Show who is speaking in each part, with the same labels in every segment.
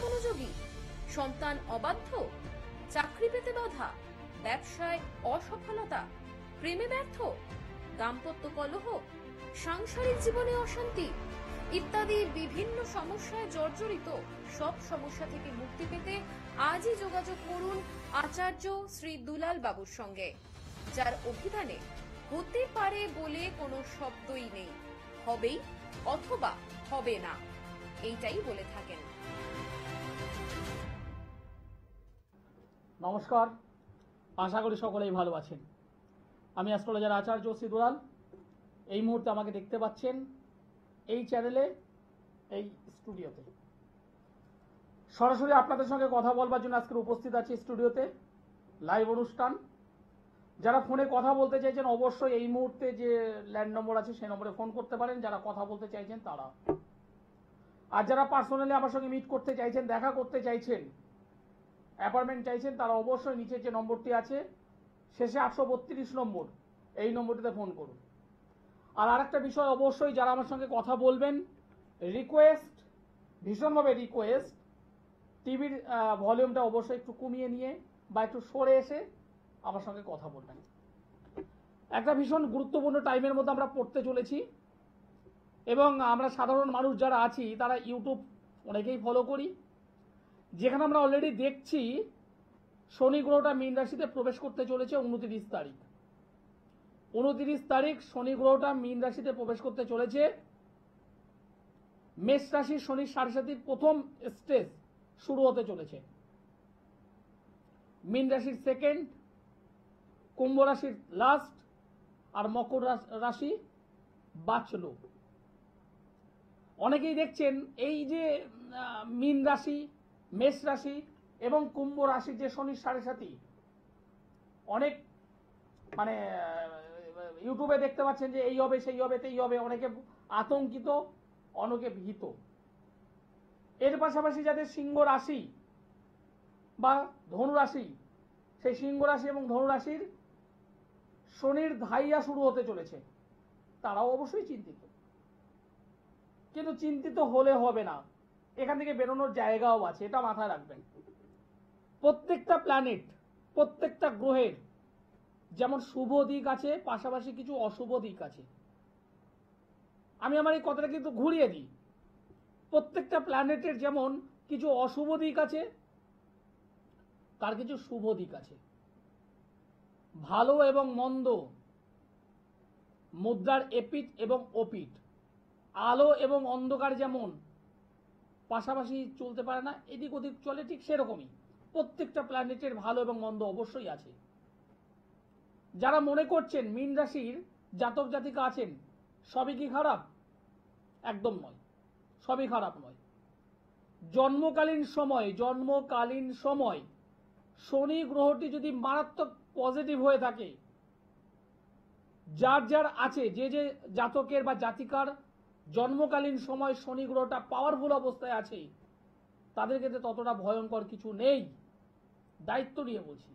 Speaker 1: অমনোযোগী, সন্তান অবাধ্য, চাকরি পেতে বাধা, ব্যবসায় অসফলতা, প্রেমে ব্যর্থ, দাম্পত্য কলহ, সাংসারিক জীবনে অশান্তি ইত্যাদি বিভিন্ন সমস্যায় জর্জরিত। সব সমস্যা থেকে মুক্তি পেতে আজই যোগাযোগ করুন আচার্য শ্রী দুলাল বাবুর সঙ্গে, যার অভিধানে হতে পারে বলে কোনো শব্দই নেই, হবেই অথবা হবে না, এইটাই বলে থাকেন।
Speaker 2: নমস্কার, আশা করি সকলেই ভালো আছেন। আমি অ্যাস্ট্রোলজার আচার্য শ্রী দুলাল। এই মুহূর্তে আমাকে দেখতে পাচ্ছেন এই চ্যানেলে, এই স্টুডিওতে সরাসরি আপনাদের সঙ্গে কথা বলবার জন্য আজকে উপস্থিত আছি স্টুডিওতে, লাইভ অনুষ্ঠান। যারা ফোনে কথা বলতে চাইছেন অবশ্যই এই মুহূর্তে যে ল্যান্ড নম্বর আছে সেই নম্বরে ফোন করতে পারেন, যারা কথা বলতে চাইছেন তারা। আর যারা পার্সোনালি আমার সঙ্গে মিট করতে চাইছেন, দেখা করতে চাইছেন, অ্যাপয়েন্টমেন্ট চাইছেন, তারা অবশ্যই নিচের যে নম্বরটি আছে শেষে 832 নম্বর, এই নম্বরটিতে ফোন করুন। আর আরেকটা বিষয়, অবশ্যই যারা আমার সঙ্গে কথা বলবেন, রিকোয়েস্ট, ভীষণভাবে রিকোয়েস্ট, টিভির ভলিউমটা অবশ্যই একটু কমিয়ে নিয়ে বা একটু সরে এসে আমার সঙ্গে কথা বলবেন। একটা ভীষণ গুরুত্বপূর্ণ টাইমের মধ্যে আমরা পড়তে চলেছি এবং আমরা সাধারণ মানুষ যারা আছি তারা ইউটিউব অনেকেই ফলো করি, যেখানে আমরা অলরেডি দেখছি শনি গ্রহটা মীন রাশিতে প্রবেশ করতে চলেছে 29 তারিখ। 29 তারিখ শনি গ্রহটা মীন রাশিতে প্রবেশ করতে চলেছে। মেষ রাশির শনির সাড়ে প্রথম স্টেজ শুরু হতে চলেছে। মীন রাশির সেকেন্ড, কুম্ভ রাশির লাস্ট, আর মকর রাশি বাঁচলো। অনেকেই দেখছেন এই যে মীন রাশি, মেষ রাশি এবং কুম্ভ রাশির যে শনির সাড়ে, অনেক মানে ইউটিউবে দেখতে পাচ্ছেন যে এই হবে সেই হবে তেই হবে, অনেকে আতঙ্কিত, অনেকে ভীত। এর পাশাপাশি যাদের সিংহ রাশি বা ধনু রাশি, সেই সিংহ রাশি এবং ধনু রাশির শনির ধাইয়া শুরু হতে চলেছে, তারাও অবশ্যই চিন্তিত। কিন্তু চিন্তিত হলে হবে না, এখান থেকে বেরোনোর জায়গাও আছে, এটা মাথায় রাখবেন। প্রত্যেকটা প্ল্যানেট, প্রত্যেকটা গ্রহের যেমন শুভ দিক আছে, পাশাপাশি কিছু অশুভ দিক আছে। আমি আমার এই কথাটা কিন্তু ঘুরিয়ে দিই। প্রত্যেকটা প্ল্যানেটের যেমন কিছু অশুভ দিক আছে, তার কিছু শুভ দিক আছে। ভালো এবং মন্দ মুদ্রার এপিঠ এবং ওপিঠ, আলো এবং অন্ধকার যেমন পাশাপাশি চলতে পারে না, এদিক ওদিক চলে, ঠিক সেরকমই প্রত্যেকটা প্ল্যানেটের ভালো এবং মন্দ অবশ্যই আছে। যারা মনে করছেন মীন রাশির জাতক জাতিকা আছেন সবই কি খারাপ, একদম নয়, সবই খারাপ নয়। জন্মকালীন সময় শনি গ্রহটি যদি মারাত্মক পজিটিভ হয়ে থাকে, যার যার আছে, যে যে জাতকের বা জাতিকার জন্মকালীন সময় শনি গ্রহটা পাওয়ারফুল অবস্থায় আছে, তাদের ক্ষেত্রে ততটা ভয়ঙ্কর কিছু নেই, দায়িত্ব নিয়ে বলছি।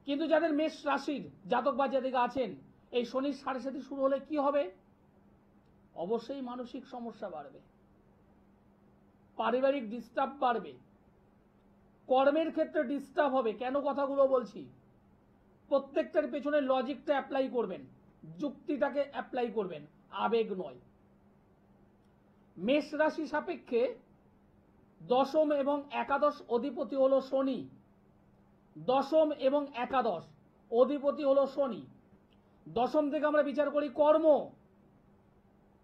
Speaker 2: কিন্তু যাদের মেষ রাশির জাতক বা জাতিকা আছেন, এই শনির সাড়ে শুরু হলে কি হবে? অবশ্যই মানসিক সমস্যা বাড়বে, পারিবারিক ডিস্টার্ব বাড়বে, কর্মের ক্ষেত্রে ডিস্টার্ব হবে। কেন কথাগুলো বলছি? প্রত্যেকটার পেছনে লজিকটা অ্যাপ্লাই করবেন, যুক্তিটাকে অ্যাপ্লাই করবেন, আবেগ নয়। মেষ রাশি সাপেক্ষে দশম এবং একাদশ অধিপতি হলো শনি। দশম এবং একাদশ অধিপতি হলো শনি। দশম থেকে আমরা বিচার করি কর্ম,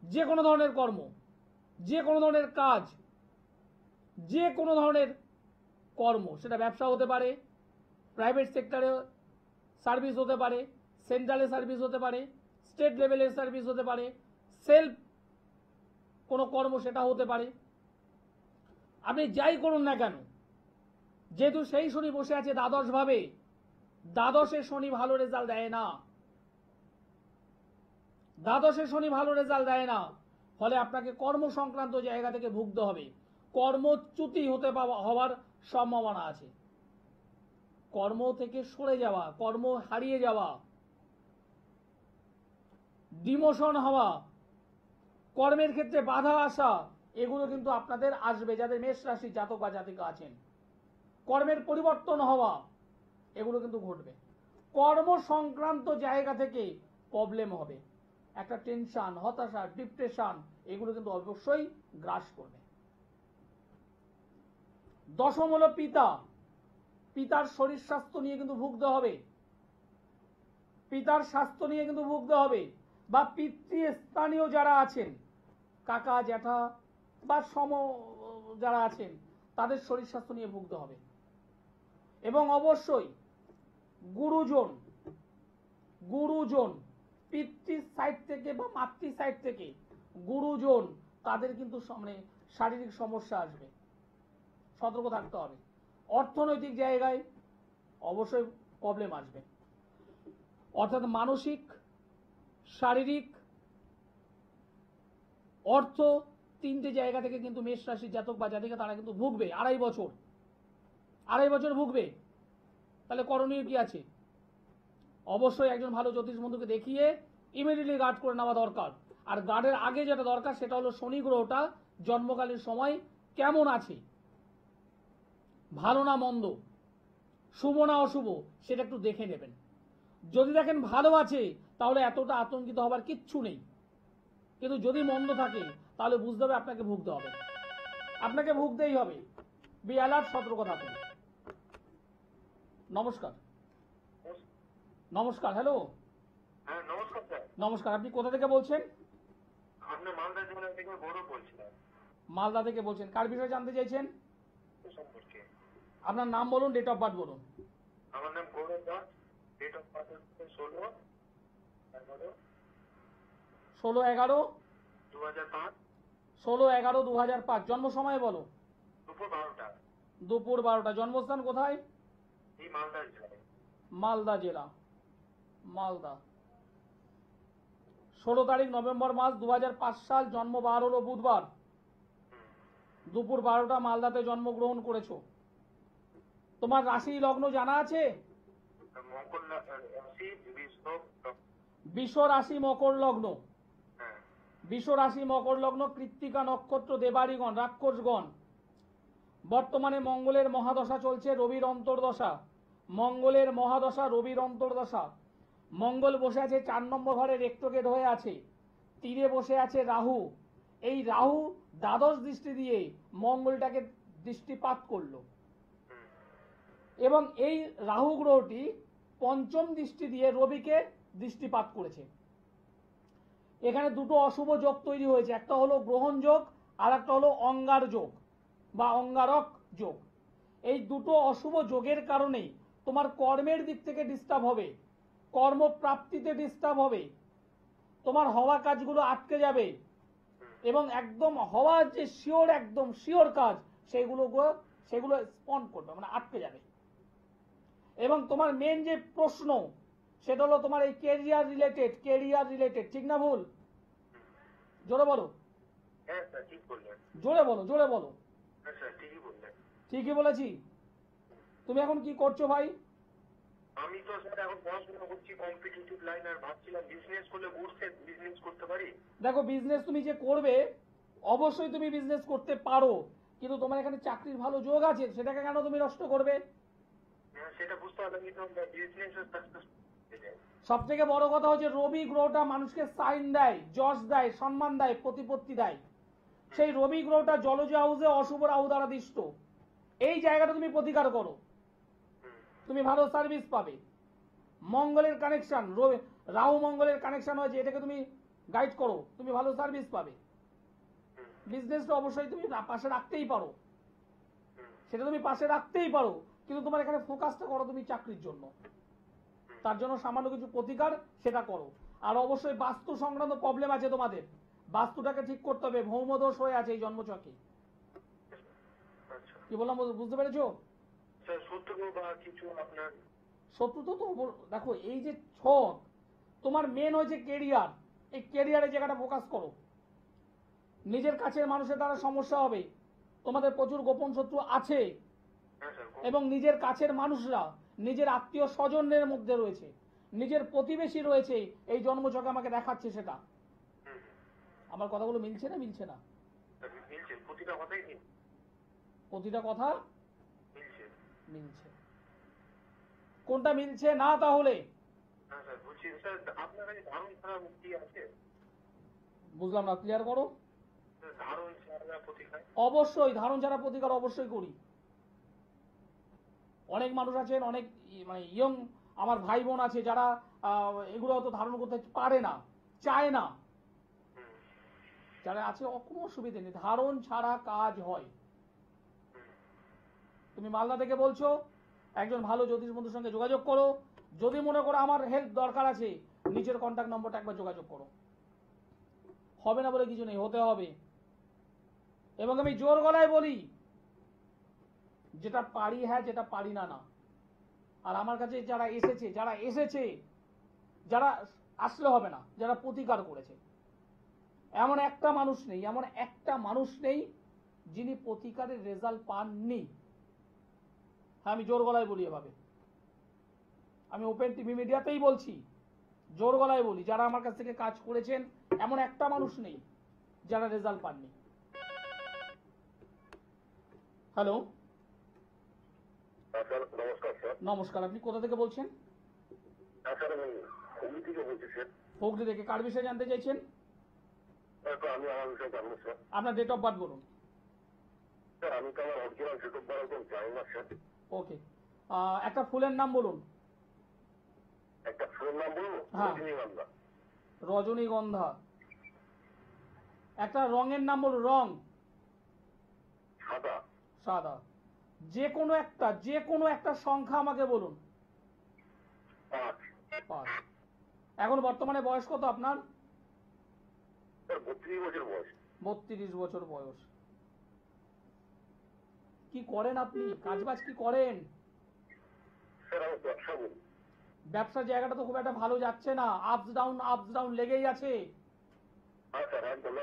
Speaker 2: যে কোনো ধরনের কর্ম, যে কোনো ধরনের কাজ, যে কোনো ধরনের কর্ম, সেটা ব্যবসা হতে পারে, প্রাইভেট সেক্টরে সার্ভিস হতে পারে, সেন্ট্রালে সার্ভিস হতে পারে, স্টেট লেভেলের সার্ভিস হতে পারে, সেলফ কোনো কর্ম সেটা হতে পারে। আপনি যাই করুন না কেন, যেহেতু সেই শনি বসে আছে দ্বাদশ ভাবে, দ্বাদশে শনি ভালো রেজাল্ট দেয় না, দ্বাদশে শনি ভালো রেজাল্ট দেয় না। ফলে আপনাকে কর্ম সংক্রান্ত জায়গা থেকে ভুগতে হবে, কর্মচ্যুতি হওয়ার সম্ভাবনা আছে। কর্ম থেকে সরে যাওয়া, কর্ম হারিয়ে যাওয়া, ডিমোশন হওয়া, কর্মের ক্ষেত্রে বাধা আসা, এগুলো কিন্তু আপনাদের আসবে, যাদের মেষ রাশি জাতক বা জাতিকা আছেন। কর্মের পরিবর্তন হওয়া, এগুলো কিন্তু ঘটবে। কর্ম সংক্রান্ত জায়গা থেকে প্রবলেম হবে, একটা টেনশন, হতাশা, ডিপ্রেশন, এগুলো কিন্তু অবশ্যই গ্রাস করবে। দশম হলো পিতা। পিতার শরীর স্বাস্থ্য নিয়ে কিন্তু ভুগতে হবে, পিতার স্বাস্থ্য নিয়ে কিন্তু ভুগতে হবে। বা পিতৃস্থানীয় যারা আছেন, কাকা জ্যাঠা বা সম যারা আছেন, তাদের শরীর স্বাস্থ্য নিয়ে ভুগতে হবে। এবং অবশ্যই গুরুজন, গুরুজন পিতৃ সাইড থেকে বা মাতৃ সাইড থেকে গুরুজন, তাদের কিন্তু মানে শারীরিক সমস্যা আসবে, সতর্ক থাকতে হবে। অর্থনৈতিক জায়গায় অবশ্যই প্রবলেম আসবে, অর্থাৎ মানসিক, শারীরিক, অর্থ, তিনটে জায়গা থেকে কিন্তু মেষ রাশির জাতক বা জাতিকা তারা কিন্তু ভুগবে। আড়াই বছর ভুগবে। তাহলে করণীয় কি আছে? অবশ্যই একজন ভালো জ্যোতিষ বন্ধুকে দেখিয়ে ইমিডিয়েটলি গার্ড করে নেওয়া দরকার। আর গার্ডের আগে যেটা দরকার সেটা হলো শনি গ্রহটা জন্মকালীন সময় কেমন আছে, ভালো না মন্দ, শুভ না অশুভ, সেটা একটু দেখে নেবেন। যদি দেখেন ভালো আছে তাহলে এতটা আতঙ্কিত হবার কিচ্ছু নেই, কিন্তু যদি মন্দ থাকে তাহলে বুঝতে হবে আপনাকে ভুগতে হবে, আপনাকে ভুগতেই হবে। বি অ্যালার্ট, সতর্ক থাকুন। নমস্কার। নমস্কার, হ্যালো।
Speaker 3: হ্যাঁ নমস্কার স্যার।
Speaker 2: নমস্কার, আপনি কোথা থেকে বলছেন?
Speaker 3: আপনি মালদা জেলা থেকে গৌরব বলছিলেন।
Speaker 2: মালদা থেকে বলছেন, কার বিষয়ে জানতে চাইছেন?
Speaker 3: সম্পর্কে
Speaker 2: আপনার নাম বলুন, ডেট অফ বার্থ বলুন।
Speaker 3: আমার নাম গৌরব দাস, ডেট অফ বার্থ 16/11/2005।
Speaker 2: 16/11/2005। জন্ম সময় বলো।
Speaker 3: দুপুর 12টা।
Speaker 2: দুপুর 12টা। জন্মস্থান কোথায়?
Speaker 3: এই মালদা জেলায়।
Speaker 2: মালদা জেলা, মালদা। 16 তারিখ নভেম্বর মাস 2005 সাল। জন্ম বার হলো বুধবার, দুপুর 12টা, মালদাতে জন্মগ্রহণ করেছো। তোমার রাশি লগ্ন জানা আছে?
Speaker 3: মকর রাশি,
Speaker 2: বিষ রাশি মকর লগ্ন।
Speaker 3: হ্যাঁ
Speaker 2: বিষ রাশি মকর লগ্ন, কৃত্তিকা নক্ষত্র, দেবাড়িগণ, রাক্ষসগণ। বর্তমানে মঙ্গলের মহাদশা চলছে, রবির অন্তর্দশা। মঙ্গলের মহাদশা, রবির অন্তর্দশা। মঙ্গল বসে আছে 4 নম্বর ঘরে, রেক্টোগেট হয়ে আছে। তীরে বসে আছে রাহু। এই রাহু দ্বাদশ দৃষ্টি দিয়ে মঙ্গলটাকে দৃষ্টিপাত করলো, এবং এই রাহু গ্রহটি পঞ্চম দৃষ্টি দিয়ে রবিকে দৃষ্টিপাত করেছে। এখানে দুটো অশুভ যোগ তৈরি হয়েছে, একটা হলো গ্রহণ যোগ আর একটা হলো অঙ্গার যোগ বা অঙ্গারক যোগ। এই দুটো অশুভ যোগের কারণেই তোমার কর্মের দিক থেকে ডিস্টার্ব হবে, কর্মপ্রাপ্তিতে ডিস্টার্ব হবে, তোমার হওয়া কাজগুলো আটকে যাবে, এবং একদম হওয়ার যে শিওর, একদম শিওর কাজ, সেগুলো স্পন্ড করবে, মানে আটকে যাবে। এবং তোমার মেন যে প্রশ্ন সেটা হলো তোমার এই কেরিয়ার রিলেটেড, ঠিক না ভুল? জোরে বলো।
Speaker 3: হ্যাঁ স্যার ঠিক বললেন।
Speaker 2: জোরে বলো।
Speaker 3: হ্যাঁ স্যার ঠিকই বললেন।
Speaker 2: ঠিকই বলেছি। তুমি এখন কি করছো ভাই?
Speaker 3: আমি তো স্যার এখন পড়াশোনা করছি কম্পিটিটিভ লাইন, আর ভাবছিলাম বিজনেস করলে বুঝতে বিজনেস করতে পারি।
Speaker 2: দেখো, বিজনেস তুমি যে করবে, অবশ্যই তুমি বিজনেস করতে পারো, কিন্তু তোমার এখানে চাকরির ভালো যোগ আছে, সেটাকে কেন তুমি নষ্ট করবে?
Speaker 3: হ্যাঁ সেটা বুঝতে পারলাম, কিন্তু বিজনেস সাকসেস।
Speaker 2: সব থেকে বড় কথা হচ্ছে রবি গ্রহটা মানুষকে সাইন দেয়, যশ দেয়, সম্মান দেয়, প্রতিপত্তি দেয়। সেই রবি গ্রহটা জলজ হাউসে অশুভ রাহু দ্বারা দিষ্ট। এই জায়গাটা তুমি প্রতিকার করো, তুমি ভালো সার্ভিস পাবে। মঙ্গলের কানেকশন, রাহু মঙ্গলের কানেকশন হয়েছে, এটাকে তুমি গাইড করো, তুমি ভালো সার্ভিস পাবে। বিজনেসটা অবশ্যই তুমি পাশে রাখতেই পারো, সেটা তুমি পাশে রাখতেই পারো, কিন্তু তোমার এখানে ফোকাসটা করো তুমি চাকরির জন্য। তার জন্য সামান্য কিছু প্রতিকার সেটা করো। আর অবশ্যই বাস্তু সংক্রান্ত প্রবলেম আছে তোমাদের, বাস্তুটাকে ঠিক করতে হবে। ভৌমদোষ হয়ে আছে এই জন্মচক্রে। কি বললাম বুঝতে পেরেছো?
Speaker 3: শত্রু বা কিছু আপনার
Speaker 2: শত্রু তো দেখো, এই যে ছক তোমার মেন হয়েছে কেরিয়ার, এই কেরিয়ারের জায়গাটা ফোকাস করো। নিজের কাছের মানুষের দ্বারা সমস্যা হবে, তোমাদের প্রচুর গোপন শত্রু আছে, এবং নিজের কাছের মানুষরা নিজের আত্মীয় স্বজনের মধ্যে রয়েছে, নিজের প্রতিবেশী রয়েছে। এই জন্মছকে আমাকে দেখাচ্ছে সেটা। আমার কথাগুলো মিলছে না?
Speaker 3: মিলছে প্রতিটা কথাই ঠিক
Speaker 2: প্রতিটা কথা
Speaker 3: মিলছে।
Speaker 2: মিলছে। কোনটা মিলছে না তাহলে?
Speaker 3: হ্যাঁ স্যার, বলছি স্যার আপনার কাছে ধারণ ছাড়া মুক্তি আছে?
Speaker 2: বুঝলাম না, ক্লিয়ার করো।
Speaker 3: স্যার, ধারণ ছাড়া প্রতিকার?
Speaker 2: অবশ্যই ধারণ ছাড়া প্রতিকার অবশ্যই করি। অনেক মানুষ আছেন, অনেক মানে ইয়ং আমার ভাই বোন আছে যারা এগুলো হয়তো ধারণ করতে পারে না, চায় না, যারা আছে কোনো অসুবিধে নেই, ধারণ ছাড়া কাজ হয়। তুমি মালদা থেকে বলছো, একজন ভালো জ্যোতিষ বন্ধুর সঙ্গে যোগাযোগ করো। যদি মনে করো আমার হেল্প দরকার আছে, নিচের কন্ট্যাক্ট নম্বরটা একবার যোগাযোগ করো। হবে না বলে কিছু নেই, হতে হবে। এবং আমি জোর গলায় বলি, যেটা পারি হ্যাঁ, যেটা পারি না না। আর আমার কাছে যারা এসেছে যারা আসলে হবে না, যারা প্রতিকার করেছে, এমন একটা মানুষ নেই যিনি প্রতিকারের রেজাল্ট পাননি। হ্যাঁ, আমি জোর গলায় বলি এভাবে, আমি ওপেন টিভি মিডিয়াতেই বলছি, জোর গলায় বলি, যারা আমার কাছ থেকে কাজ করেছেন এমন একটা মানুষ নেই যারা রেজাল্ট পাননি। হ্যালো,
Speaker 3: স্যার নমস্কার স্যার।
Speaker 2: নমস্কার। আপনি কোথা থেকে বলছেন?
Speaker 3: স্যার আমি হুগলি থেকে বলছি স্যার।
Speaker 2: হুগলি থেকে। কার বিষয়ে জানতে চাইছেন?
Speaker 3: আমি আমার বিষয়ে জানবো স্যার।
Speaker 2: আপনার ডেট অফ বার্থ বলুন।
Speaker 3: স্যার আমি তো আমার অরিজিনাল ডেট অফ বার্থ একদম জানি না স্যার।
Speaker 2: ওকে, একটা ফুলের নাম বলুন।
Speaker 3: একটা ফুলের নাম বলবো?
Speaker 2: হ্যাঁ।
Speaker 3: রজনীগন্ধা।
Speaker 2: রজনীগন্ধা। একটা রঙের নাম বলুন। রং?
Speaker 3: সাদা।
Speaker 2: সাদা। যে কোনো একটা সংখ্যা আমাকে বলুন।
Speaker 3: 5।
Speaker 2: 5। এখন বর্তমানে বয়স কত আপনার?
Speaker 3: স্যার 32 বছর বয়স।
Speaker 2: 32 বছর বয়স। কি করেন আপনি? কাজবাজ কি করেন?
Speaker 3: স্যার আমি ব্যবসা করি।
Speaker 2: ব্যবসার জায়গাটা তো খুব একটা ভালো যাচ্ছে না, আপস ডাউন লেগেই আছে।
Speaker 3: হ্যাঁ স্যার, একদম।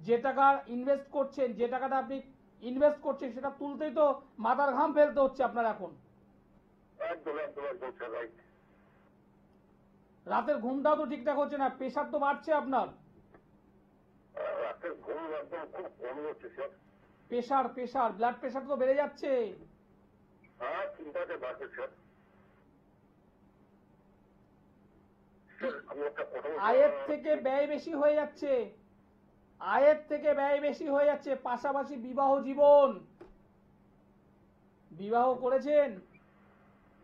Speaker 2: যে টাকা ইনভেস্ট করছেন, যে টাকাটা আপনি ইনভেস্ট করছেন সেটা তুলতেই তো মাথার ঘাম ফেলতে হচ্ছে আপনার এখন।
Speaker 3: একদম স্যার, রাইট।
Speaker 2: রাতের ঘুমটাও তো ঠিকঠাক হচ্ছে না, প্রেশার তো বাড়ছে আপনার।
Speaker 3: রাতের ঘুম একদম খুব কম হচ্ছে স্যার।
Speaker 2: প্রেশার ব্লাড প্রেশার তো বেড়ে যাচ্ছে।
Speaker 3: হ্যাঁ, চিন্তাতে বাড়ছে স্যার। আমি একটা কথা বলছি।
Speaker 2: আয়ের থেকে ব্যয় বেশি হয়ে যাচ্ছে, পাশাপাশি বিবাহ জীবন। বিবাহ করেছেন?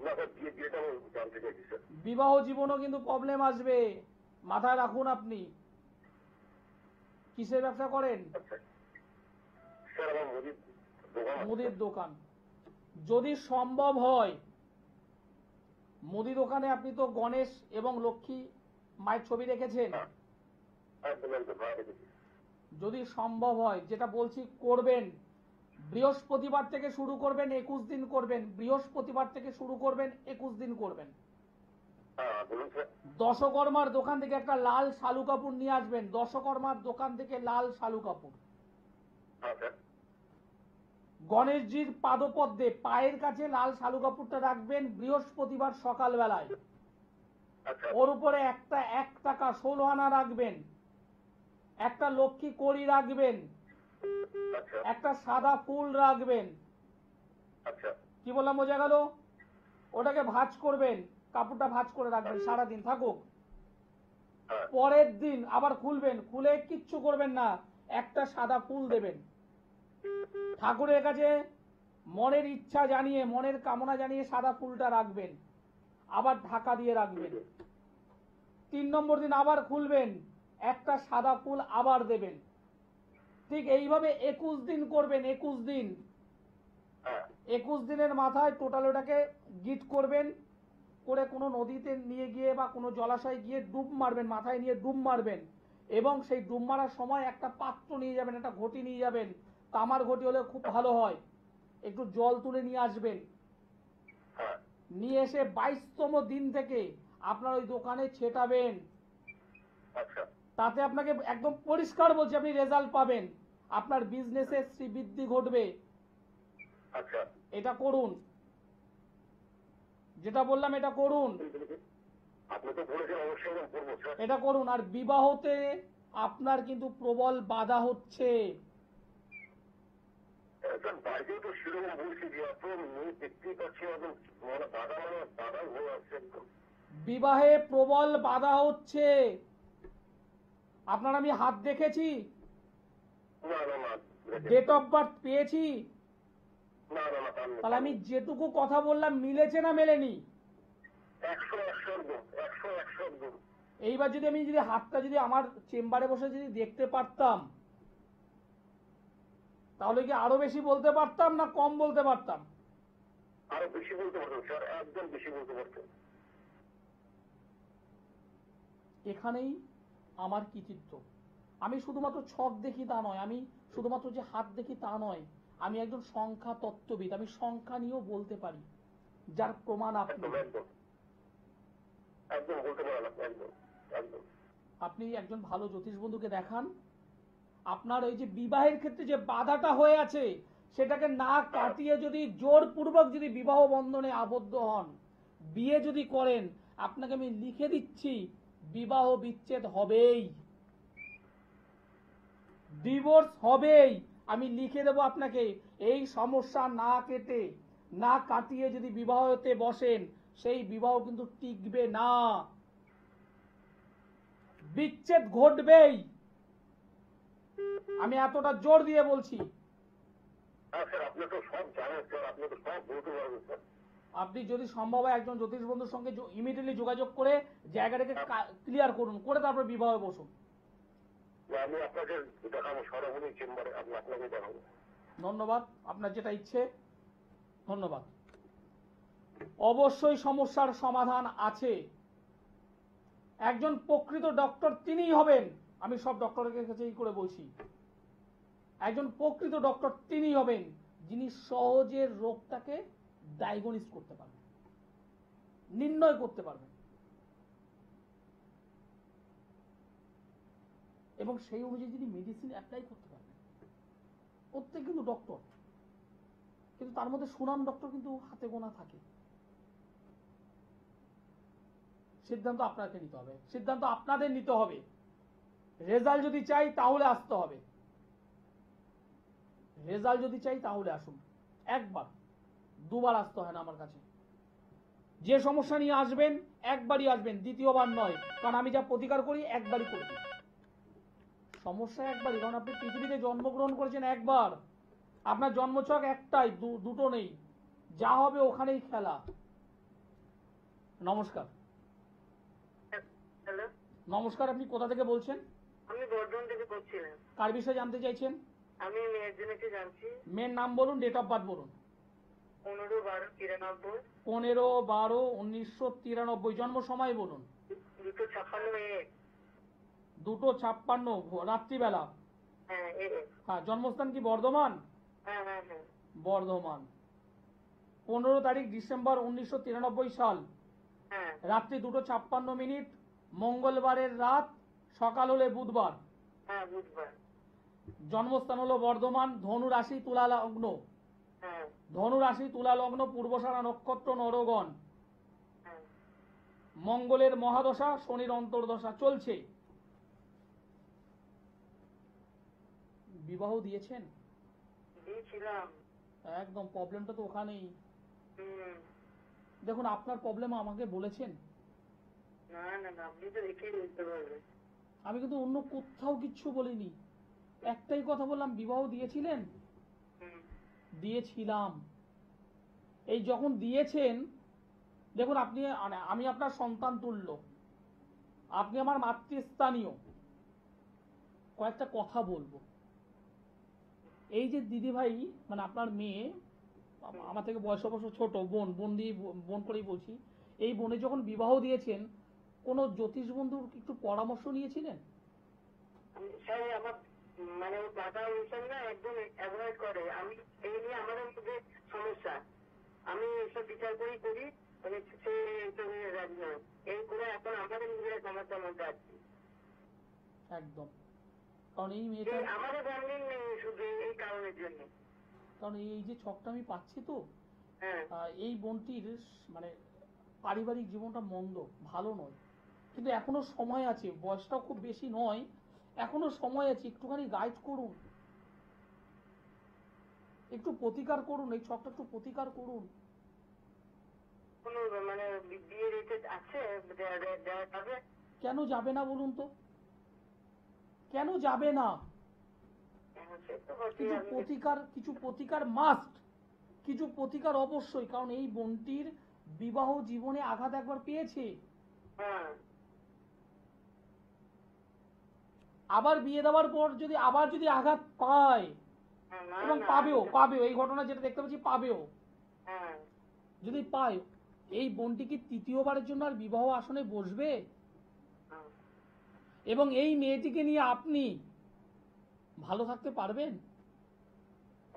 Speaker 3: না স্যার, বিয়েটা আমি জানতে চাইছি স্যার।
Speaker 2: বিবাহ জীবনও কিন্তু প্রবলেম আসবে, মাথায় রাখুন। আপনি কিসের ব্যবসা করেন?
Speaker 3: আচ্ছা স্যার, আমার মুদির দোকান আছে।
Speaker 2: মুদির দোকান। যদি সম্ভব হয়, মুদি দোকানে আপনি তো গণেশ এবং লক্ষ্মী মায়ের ছবি রেখেছেন,
Speaker 3: হ্যাঁ, একদম ভাড়া রেখেছি।
Speaker 2: যদি সম্ভব হয়, যেটা বলছি করবেন, বৃহস্পতিবার থেকে শুরু করবেন, 21 দিন করবেন। বৃহস্পতিবার থেকে শুরু করবেন, 21 দিন করবেন।
Speaker 3: হ্যাঁ বলুন স্যার।
Speaker 2: দশকর্মার দোকান থেকে একটা লাল শালু কাপড় নিয়ে আসবেন। দশকর্মার দোকান থেকে লাল শালু কাপড়।
Speaker 3: হ্যাঁ স্যার।
Speaker 2: গণেশজির পাদপদ্মে পায়ের কাছে লাল শালু কাপড়টা রাখবেন বৃহস্পতিবার সকালবেলায়।
Speaker 3: আচ্ছা
Speaker 2: ওর উপরে একটা 1 টাকা 16 আনা রাখবেন, একটা লক্ষ্মী কড়ি রাখবেন,
Speaker 3: আচ্ছা
Speaker 2: একটা সাদা ফুল রাখবেন।
Speaker 3: আচ্ছা
Speaker 2: কি বললাম, বোঝা গেল? ওটাকে ভাঁজ করবেন, কাপড়টা ভাঁজ করে রাখবেন, সারাদিন থাকুক।
Speaker 3: হ্যাঁ
Speaker 2: পরের দিন আবার খুলবেন, খুলে কিচ্ছু করবেন না, একটা সাদা ফুল দেবেন। ঠাকুরের কাছে মনের ইচ্ছা জানিয়ে, মনের কামনা জানিয়ে সাদা ফুলটা রাখবেন, আবার ঢাকা দিয়ে রাখবেন। 3 নম্বর দিন আবার খুলবেন, একটা সাদা ফুল আবার দেবেন। ঠিক এইভাবে 21 দিন করবেন। 21 দিন,
Speaker 3: হ্যাঁ
Speaker 2: 21 দিনের মাথায় টোটাল ওটাকে গিট করবেন, করে কোনো নদীতে নিয়ে গিয়ে বা কোনো জলাশয়ে গিয়ে ডুব মারবেন, মাথায় নিয়ে ডুব মারবেন। এবং সেই ডুব মারার সময় একটা পাত্র নিয়ে যাবেন, একটা ঘটি নিয়ে যাবেন, তামার ঘটি হলে খুব ভালো হয়। একটু জল তুলে নিয়ে আসবেন,
Speaker 3: হ্যাঁ
Speaker 2: নিয়ে এসে 22তম দিন থেকে আপনার ওই দোকানে ছেটাবেন।
Speaker 3: আচ্ছা
Speaker 2: তাতে আপনাকে একদম পরিষ্কার বলছি, আপনি রেজাল্ট পাবেন, আপনার বিজনেসে শ্রীবৃদ্ধি ঘটবে।
Speaker 3: আচ্ছা।
Speaker 2: এটা করুন, যেটা বললাম এটা করুন,
Speaker 3: আপনি তো বলেছেন অবশ্যই আমি করবো স্যার।
Speaker 2: এটা করুন। আর বিবাহতে আপনার কিন্তু প্রবল বাধা হচ্ছে,
Speaker 3: স্যার বাড়িতেও তো সেরকম বলছি যে এত মেয়ে দেখতেই পাচ্ছি এখন মানে বাধা হয়ে আসছে একদম।
Speaker 2: বিবাহে প্রবল বাধা হচ্ছে। আপনার আমি হাত দেখেছি,
Speaker 3: না না না
Speaker 2: ডেট অফ বার্থ পেয়েছি,
Speaker 3: না না না
Speaker 2: তাহলে আমি যেটুকু কথা বললাম মিলেছে না মেলেনি?
Speaker 3: 100 গুণ।
Speaker 2: এইবার যদি আমি যদি হাতটা যদি আমার চেম্বারে বসে যদি দেখতে পারতাম, তাহলে কি আরো বেশি বলতে পারতাম না কম বলতে পারতাম?
Speaker 3: আরো বেশি বলতে পারতেন স্যার, একদম বেশি বলতে পারতেন।
Speaker 2: এখানেই আমার কৃতিত্ব। আমি শুধুমাত্র ছক দেখি তা নয়, আমি শুধুমাত্র যে হাত দেখি তা নয়, আমি একজন সংখ্যা তত্ত্ববিদ, আমি সংখ্যা নিয়েও বলতে পারি, যার প্রমাণ আপনি।
Speaker 3: একদম একদম একদম বলতে পারেন আপনি, একদম একদম।
Speaker 2: আপনি একজন ভালো জ্যোতিষ বন্ধুকে দেখান, আপনার ওই যে বিবাহের ক্ষেত্রে যে বাধাটা হয়ে আছে সেটাকে না কাটিয়ে যদি জোরপূর্বক যদি বিবাহ বন্ধনে আবদ্ধ হন, বিয়ে যদি করেন, আপনাকে আমি লিখে দিচ্ছি বিবাহ বিচ্ছেদ হবেই, ডিভোর্স হবেই। আমি লিখে দেব আপনাকে। এই সমস্যা না কেটে না কাটিয়ে যদি বিবাহতে বসেন, সেই বিবাহ কিন্তু টিকবে না, বিচ্ছেদ ঘটবেই। আমি এতটা জোর দিয়ে বলছি।
Speaker 3: হ্যাঁ স্যার, আপনি তো সব জানেন স্যার, আপনি তো সব বলতে পারবেন স্যার।
Speaker 2: আপনি যদি সম্ভব হয় একজন জ্যোতিষ বন্ধুর সঙ্গে ইমিডিয়েটলি যোগাযোগ করে জায়গাটাকে ক্লিয়ার করুন, করে তারপর বিবাহে বসুন।
Speaker 3: আমি আপনাকে দেখাবো সরাসরি চেম্বারে, আপনাকে দেখাবো।
Speaker 2: ধন্যবাদ, আপনার যেটা ইচ্ছে। ধন্যবাদ। অবশ্যই সমস্যার সমাধান আছে। একজন প্রকৃত ডক্টর তিনিই হবেন, আমি সব ডক্টরের কাছে এই করে বলছি, একজন প্রকৃত ডক্টর তিনিই হবেন যিনি সহজে রোগটাকে ডায়াগনোস করতে পারবেন, নির্ণয় করতে পারবেন, এবং সেই অনুযায়ী যিনি মেডিসিন অ্যাপ্লাই করতে পারবেন। প্রত্যেক কিন্তু ডক্টর, কিন্তু তার মধ্যে সুনাম ডক্টর কিন্তু হাতে গোনা থাকে। সিদ্ধান্ত আপনাকে নিতে হবে, সিদ্ধান্ত আপনাদের নিতে হবে। রেজাল্ট যদি চাই তাহলে আসতে হবে, রেজাল্ট যদি চাই তাহলে আসুন। একবার দুবার আসতে হয় না আমার কাছে। যে সমস্যা নিয়ে আসবেন একবারই আসবেন, দ্বিতীয়বার নয়, কারণ আমি যা প্রতিকার করি একবারই করে দিই। সমস্যা একবারই, কারণ আপনি পৃথিবীতে জন্মগ্রহণ করেছেন একবার, আপনার জন্মছক একটাই, দুটো নেই, যা হবে ওখানেই খেলা। নমস্কার।
Speaker 3: হ্যালো,
Speaker 2: নমস্কার, আপনি কোথা থেকে বলছেন?
Speaker 3: আমি বর্ধমান থেকে বলছিলাম।
Speaker 2: কার বিষয়ে জানতে চাইছেন?
Speaker 3: আমি মেয়ের জন্য একটু জানছি।
Speaker 2: মেয়ের নাম বলুন, ডেট অফ বার্থ বলুন।
Speaker 3: 15/12/93।
Speaker 2: 15/12/1993। জন্ম সময় বলুন।
Speaker 3: 2:56
Speaker 2: 2:56 রাত্রিবেলা।
Speaker 3: হ্যাঁ
Speaker 2: হ্যাঁ, জন্মস্থান কি বর্ধমান?
Speaker 3: হ্যাঁ হ্যাঁ হ্যাঁ
Speaker 2: বর্ধমান। 15 তারিখ ডিসেম্বর 1993 সাল,
Speaker 3: হ্যাঁ
Speaker 2: রাত্রি 2:56, মঙ্গলবারের রাত, সকাল হলে বুধবার।
Speaker 3: হ্যাঁ বুধবার।
Speaker 2: জন্মস্থান হলো বর্ধমান, ধনু রাশি তুলা লগ্ন।
Speaker 3: হ্যাঁ
Speaker 2: ধনু রাশি তুলা লগ্ন, পূর্বসারা নক্ষত্র, নরগণ।
Speaker 3: হ্যাঁ
Speaker 2: মঙ্গলের মহাদশা, শনির অন্তর্দশা চলছে। বিবাহ দিয়েছেন?
Speaker 3: দিয়েছিলাম।
Speaker 2: একদম, প্রবলেমটা তো ওখানেই।
Speaker 3: হুম।
Speaker 2: দেখুন, আপনার প্রবলেম আমাকে বলেছেন,
Speaker 3: না না না, আপনি তো দেখেই বুঝতে পারবেন।
Speaker 2: আমি কিন্তু অন্য কোথাও কিচ্ছু বলিনি। একটাই কথা বললাম, বিবাহ দিয়েছিলেন?
Speaker 3: হুম।
Speaker 2: দিয়েছিলাম। এই যখন দিয়েছেন, দেখুন আপনি, আমি আপনার সন্তান তুল্য, আপনি আমার মাতৃস্থানীয়। কয়েকটা কথা বলবো। এই যে দিদি ভাই, মানে আপনার মেয়ে, আমার থেকে বয়স অবশ্য ছোট, বোন করেই বলছি, এই বোনে যখন বিবাহ দিয়েছেন, কোন জ্যোতিষ বন্ধুর একটু পরামর্শ নিয়েছিলেন?
Speaker 3: স্যার আমার মানে ওর বাবা এইসব না একদম অ্যাভয়েড করে। আমি এই নিয়ে আমাদের মধ্যে সমস্যা, আমি এসব বিচার করি মানে সে এইসব নিয়ে রাজি নয়। এই করে এখন আমাদের নিজেরা সমস্যার মধ্যে আছি।
Speaker 2: একদম, কারণ এই মেয়েটা,
Speaker 3: আমাদের বন্ডিং নেই শুধু এই কারণের জন্য।
Speaker 2: কারণ এই যে ছকটা আমি পাচ্ছি তো,
Speaker 3: হ্যাঁ
Speaker 2: এই বোনটির মানে পারিবারিক জীবনটা মন্দ, ভালো নয়, কিন্তু এখনো সময় আছে, বয়সটাও খুব বেশি নয়, এখনো সময় আছে, একটুখানি গাইড করুন। একটু প্রতিকার করুন, এই ছকটা একটু প্রতিকার করুন।
Speaker 3: কোনো মানে বিয়ে রেটে আছে দেওয়া যাবে?
Speaker 2: কেন যাবে না বলুন তো, কেন যাবে না?
Speaker 3: সে তো বটেই,
Speaker 2: কিছু
Speaker 3: আমি
Speaker 2: প্রতিকার, কিছু প্রতিকার মাস্ট, কিছু প্রতিকার অবশ্যই, কারণ এই বোনটির বিবাহ জীবনে আঘাত একবার পেয়েছে,
Speaker 3: হ্যাঁ
Speaker 2: আবার বিয়ে দেওয়ার পর যদি আবার যদি আঘাত পায়,
Speaker 3: হ্যাঁ, না
Speaker 2: এবং
Speaker 3: না,
Speaker 2: পাবেও এই ঘটনা যেটা দেখতে পাচ্ছি পাবেও,
Speaker 3: হ্যাঁ
Speaker 2: যদি পায়, এই বোনটি কি তৃতীয়বারের জন্য আর বিবাহ আসনে বসবে?
Speaker 3: হ্যাঁ।
Speaker 2: এবং এই মেয়েটিকে নিয়ে আপনি ভালো থাকতে পারবেন?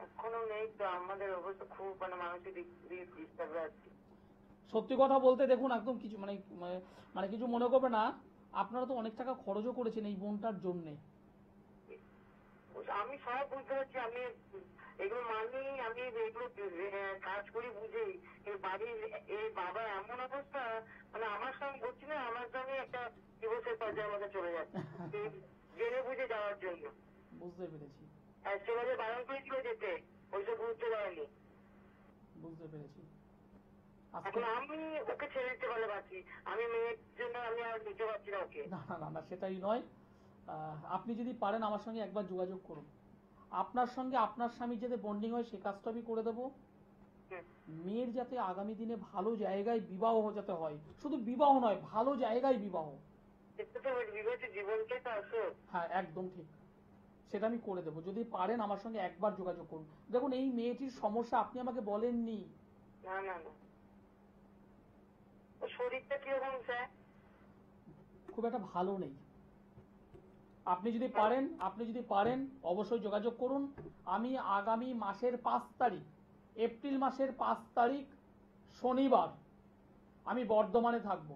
Speaker 3: এখনো নেই তো, আমাদের অবস্থা খুব মানে মানসিক দিক দিয়ে ডিস্টার্বে আছি।
Speaker 2: সত্যি কথা বলতে দেখুন, একদম কিছু মানে মানে কিছু মনে করবে না, আপনারা তো অনেক টাকা খরচও করেছেন এই বোনটার জন্যে।
Speaker 3: আমি সব বুঝতে পারছি, আমি এগুলো মানি, আমি এগুলো কাজ করি বুঝেই, এই বাড়ির এই বাবা এমন অবস্থা, মানে আমার সঙ্গে বলছি না, আমার সঙ্গে একটা ডিভোর্সের পর্যায়ে আমাকে চলে যাচ্ছে এই জেনে বুঝে যাওয়ার জন্য।
Speaker 2: বুঝতে পেরেছি,
Speaker 3: আর সেভাবে বারণ করেছিল যেতে, ওইসব গুরুত্ব দেয়নি।
Speaker 2: বুঝতে পেরেছি।
Speaker 3: এখন আমি ওকে ছেড়ে দিতে পারলে পারছি, আমি মেয়ের জন্য আমি আর নিতে পারছি না ওকে।
Speaker 2: না না না না, সেটাই নয়। আপনি যদি পারেন আমার সঙ্গে একবার যোগাযোগ করুন, আপনার সঙ্গে আপনার স্বামীর যাতে বন্ডিং হয় সে কাজটা আমি করে দেবো। মেয়ের যাতে আগামী দিনে ভালো জায়গায় বিবাহ যাতে হয়, শুধু বিবাহ নয়, ভালো জায়গায় বিবাহ।
Speaker 3: এটা তো বিবাহিত জীবনটাই তো আসো।
Speaker 2: হ্যাঁ একদম ঠিক, সেটা আমি করে দেবো। যদি পারেন আমার সঙ্গে একবার যোগাযোগ করুন। দেখুন এই মেয়েটির সমস্যা আপনি আমাকে বলেননি।
Speaker 3: না না না, ওর শরীরটা কিরকম স্যার?
Speaker 2: খুব একটা ভালো নেই। আপনি যদি পারেন অবশ্যই যোগাযোগ করুন। আমি আগামী মাসের 5 তারিখ, এপ্রিল মাসের 5 তারিখ শনিবার আমি বর্ধমানে থাকব।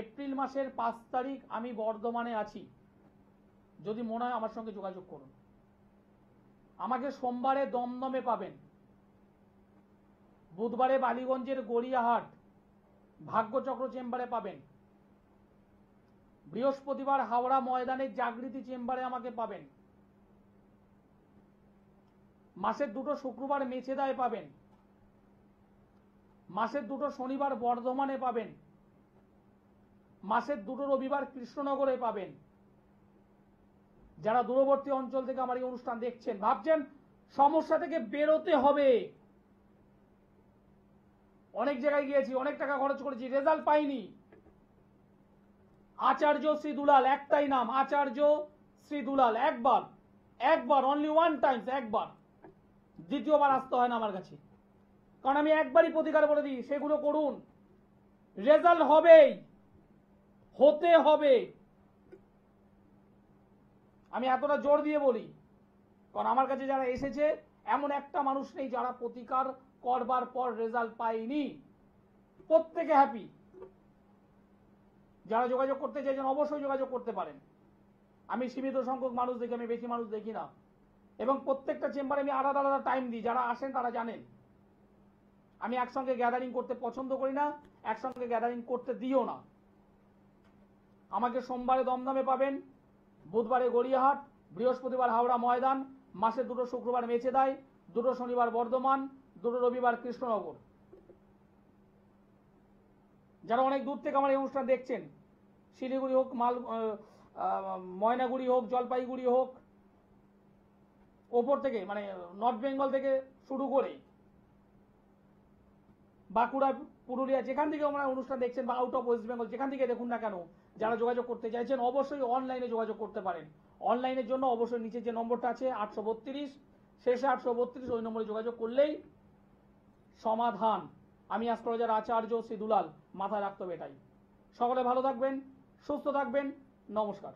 Speaker 2: এপ্রিল মাসের 5 তারিখ আমি বর্ধমানে আছি। যদি মনে হয় আমার সঙ্গে যোগাযোগ করুন। আমাকে সোমবারে দমদমে পাবেন, বুধবারে বালিগঞ্জের গড়িয়াহাট ভাগ্যচক্র চেম্বারে পাবেন, বৃহস্পতিবার হাওড়া ময়দানের জাগৃতি চেম্বারে আমাকে পাবেন, মাসের 2 শুক্রবার মেছেদায় পাবেন, মাসের 2 শনিবার বর্ধমানে পাবেন, মাসের 2 রবিবার কৃষ্ণনগরে পাবেন। যারা দূরবর্তী অঞ্চল থেকে আমার এই অনুষ্ঠান দেখছেন, ভাবছেন সমস্যা থেকে বেরোতে হবে, অনেক জায়গায় গিয়েছি, অনেক টাকা খরচ করেছি, রেজাল্ট পাইনি, আচার্য শ্রী দুলাল, একটাই নাম, আচার্য শ্রী দুলাল। একবার অনলি ওয়ান টাইমস, একবার, দ্বিতীয়বার আসতে হয় না আমার কাছে, কারণ আমি একবারই প্রতিকার বলে দিই, সেগুলো করুন, রেজাল্ট হবেই, হতে হবে। আমি এতটা জোর দিয়ে বলি কারণ আমার কাছে যারা এসেছে এমন একটা মানুষ নেই যারা প্রতিকার করবার পর রেজাল্ট পায়নি, প্রত্যেকে হ্যাপি। যারা যোগাযোগ করতে চাইছেন অবশ্যই যোগাযোগ করতে পারেন। আমি সীমিত সংখ্যক মানুষ দেখি, আমি বেশি মানুষ দেখি না, এবং প্রত্যেকটা চেম্বারে আমি আলাদা আলাদা টাইম দিই। যারা আসেন তারা জানেন আমি একসঙ্গে গ্যাদারিং করতে পছন্দ করি না, একসঙ্গে গ্যাদারিং করতে দিও না। আমাকে সোমবারে দমদমে পাবেন, বুধবারে গড়িয়াহাট, বৃহস্পতিবার হাওড়া ময়দান, মাসে 2 শুক্রবার মেছেদায়, 2 শনিবার বর্ধমান, 2 রবিবার কৃষ্ণনগর। যারা অনেক দূর থেকে আমার এই অনুষ্ঠান দেখছেন, শিলিগুড়ি হোক, ময়নাগুড়ি হোক, জলপাইগুড়ি হোক, ওপর থেকে মানে নর্থ বেঙ্গল থেকে শুরু করে বাঁকুড়া, পুরুলিয়া, যেখান থেকে আমরা অনুষ্ঠান দেখছেন, বা আউট অফ ওয়েস্ট বেঙ্গল যেখান থেকে দেখুন না কেন, যারা যোগাযোগ করতে চাইছেন অবশ্যই অনলাইনে যোগাযোগ করতে পারেন। অনলাইনের জন্য অবশ্যই নিচে যে নম্বরটা আছে 832 শেষে 832, ওই নম্বরে যোগাযোগ করলেই সমাধান। আমি অ্যাস্ট্রোলজার আচার্য শ্রী দুলাল, মাথায় রাখতে হবে এটাই। সকলে ভালো থাকবেন, সুস্থ থাকবেন, নমস্কার।